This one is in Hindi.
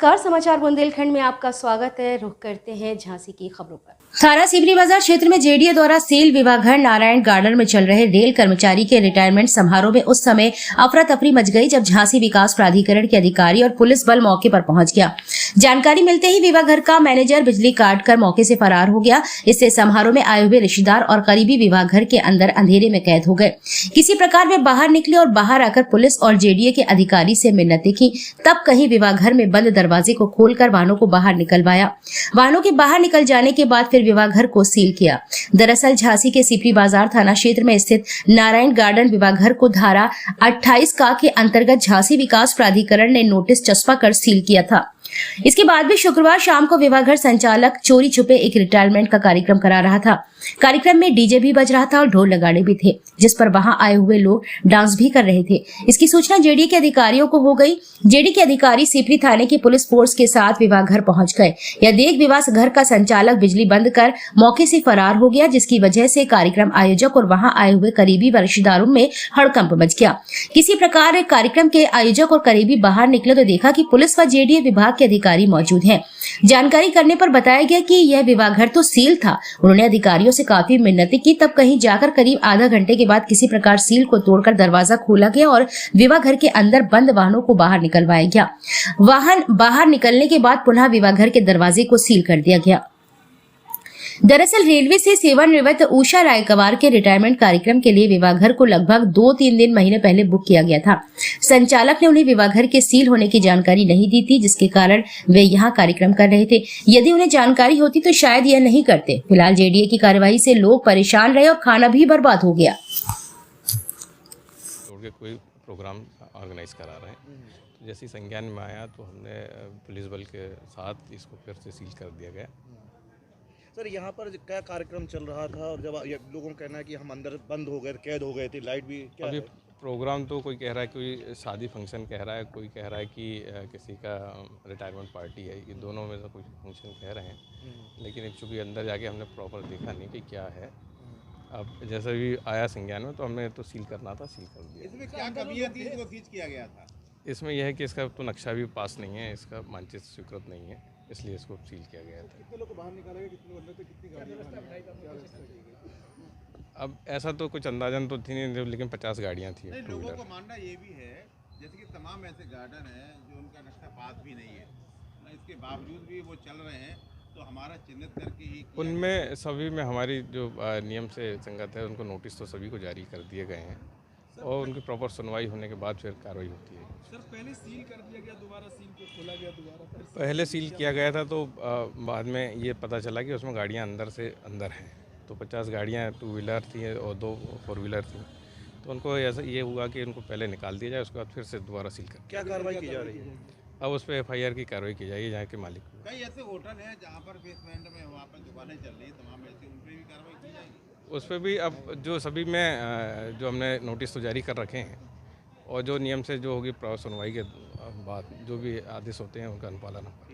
नमस्कार, समाचार बुंदेलखंड में आपका स्वागत है। रुख करते हैं झांसी की खबरों पर। थाना सिबरी बाजार क्षेत्र में जेडीए द्वारा सेल विवाघर नारायण गार्डन में चल रहे रेल कर्मचारी के रिटायरमेंट समारोह में उस समय अफरा तफरी मच गई जब झांसी विकास प्राधिकरण के अधिकारी और पुलिस बल मौके पर पहुंच गया। जानकारी मिलते ही विवाघर का मैनेजर बिजली काट कर मौके से फरार हो गया। इससे समारोह में आए हुए रिश्तेदार और करीबी विवाघर के अंदर अंधेरे में कैद हो गए। किसी प्रकार वे बाहर निकले और बाहर आकर पुलिस और जेडीए के अधिकारी से मिन्नतें की। तब कहीं विवाघर में बंद दरवाजे को खोलकर वाहनों को बाहर निकलवाया। वाहनों के बाहर निकल जाने के बाद फिर विवाघर को सील किया। दरअसल झांसी के सिपरी बाजार थाना क्षेत्र में स्थित नारायण गार्डन विवाघर को धारा 28 का के अंतर्गत झांसी विकास प्राधिकरण ने नोटिस चस्पा कर सील किया था। इसके बाद भी शुक्रवार शाम को विवाघर संचालक चोरी छुपे एक रिटायरमेंट का कार्यक्रम करा रहा था। कार्यक्रम में डीजे भी बज रहा था और ढोल नगाड़े भी थे, जिस पर वहां आए हुए लोग डांस भी कर रहे थे। इसकी सूचना जेडी के अधिकारियों को हो गई। जेडी के अधिकारी सिपरी थाने की पुलिस फोर्स के साथ विवाघर पहुंच गए। यह देख विवास घर का संचालक बिजली बंद कर मौके से फरार हो गया, जिसकी वजह से कार्यक्रम आयोजक और वहां आए हुए करीबी व रिश्तेदारों में हड़कंप मच गया। किसी प्रकार कार्यक्रम के आयोजक और करीबी बाहर निकले तो देखा कि पुलिस व जेडीए विभाग के अधिकारी मौजूद हैं। जानकारी करने पर बताया गया कि यह विवाघर तो सील था। उन्होंने अधिकारियों से काफी मिन्नतें की। तब कहीं जाकर करीब आधा घंटे के बाद किसी प्रकार सील को तोड़कर दरवाजा खोला गया और विवाघर के अंदर बंद वाहनों को बाहर निकलवाया गया। वाहन बाहर निकलने के बाद पुनः विवाघर के दरवाजे को सील कर दिया गया। दरअसल रेलवे से सेवानिवृत्त उषा रायकवार के रिटायरमेंट कार्यक्रम के लिए विवाघर को लगभग 2-3 महीने पहले बुक किया गया था। संचालक ने उन्हें विवाघर के सील होने की जानकारी नहीं दी थी, जिसके कारण वे यहां कार्यक्रम कर रहे थे। यदि उन्हें जानकारी होती तो शायद यह नहीं करते। फिलहाल जेडीए की कार्रवाई से लोग परेशान रहे और खाना भी बर्बाद हो गया। कोई प्रोग्राम ऑर्गेनाइज करा रहे हैं, जैसे संज्ञान में आया तो हमने पुलिस बल के साथ इसको फिर से सील कर दिया गया। सर, यहाँ पर क्या कार्यक्रम चल रहा था और जब लोगों का कहना है कि हम अंदर बंद हो गए, कैद हो गए थे, लाइट भी क्या अभी प्रोग्राम तो कोई कह रहा है कोई शादी फंक्शन कह रहा है, कोई कह रहा है कि किसी का रिटायरमेंट पार्टी है। ये दोनों में से कुछ फंक्शन कह रहे हैं, लेकिन चूँकि अंदर जाके हमने प्रॉपर देखा नहीं कि क्या है। अब जैसा भी आया संज्ञान में तो हमने तो सील करना था, सील कर दिया। इसमें क्या कमियां थी जो सीज किया गया था? इसमें यह है कि इसका तो नक्शा भी पास नहीं है, इसका मानचित्र स्वीकृत नहीं है, इसलिए इसको सील किया गया था। कितने लोग बाहर निकाले गए, कितने अंदर थे, कितनी गाड़ियां? अब ऐसा तो कुछ अंदाजन तो थी नहीं, लेकिन 50 गाड़ियाँ थी। लोगों को मानना ये भी है जैसे कि तमाम ऐसे गार्डन हैं जो उनका नक्शा पास भी नहीं है, इसके बावजूद भी वो चल रहे हैं, तो हमारा चिन्हित करके ही उनमें सभी में हमारी जो नियम से संगत है उनको नोटिस तो सभी को जारी कर दिए गए हैं और उनकी प्रॉपर सुनवाई होने के बाद फिर कार्रवाई होती है। सर, पहले सील कर दिया गया, दोबारा सील को खोला गया, दोबारा पहले सील किया गया था तो बाद में ये पता चला कि उसमें गाड़ियाँ अंदर से अंदर हैं। तो 50 गाड़ियाँ 2 व्हीलर थी और 2 4 व्हीलर थी, तो उनको ऐसा ये हुआ कि उनको पहले निकाल दिया जाए, उसके बाद फिर से दोबारा सील कर। क्या कार्रवाई की जा रही है? अब उस पर FIR की कार्रवाई की जाएगी जहाँ के मालिक। कई ऐसे होटल हैं जहाँ पर बेसमेंट में वहाँ पर दुकानें चल रही है, तमाम ऐसे उन पर भी कार्रवाई की जाएगी। उस पर भी अब जो सभी में जो हमने नोटिस तो जारी कर रखे हैं और जो नियम से जो होगी सुनवाई के बाद जो भी आदेश होते हैं उनका अनुपालन होगा।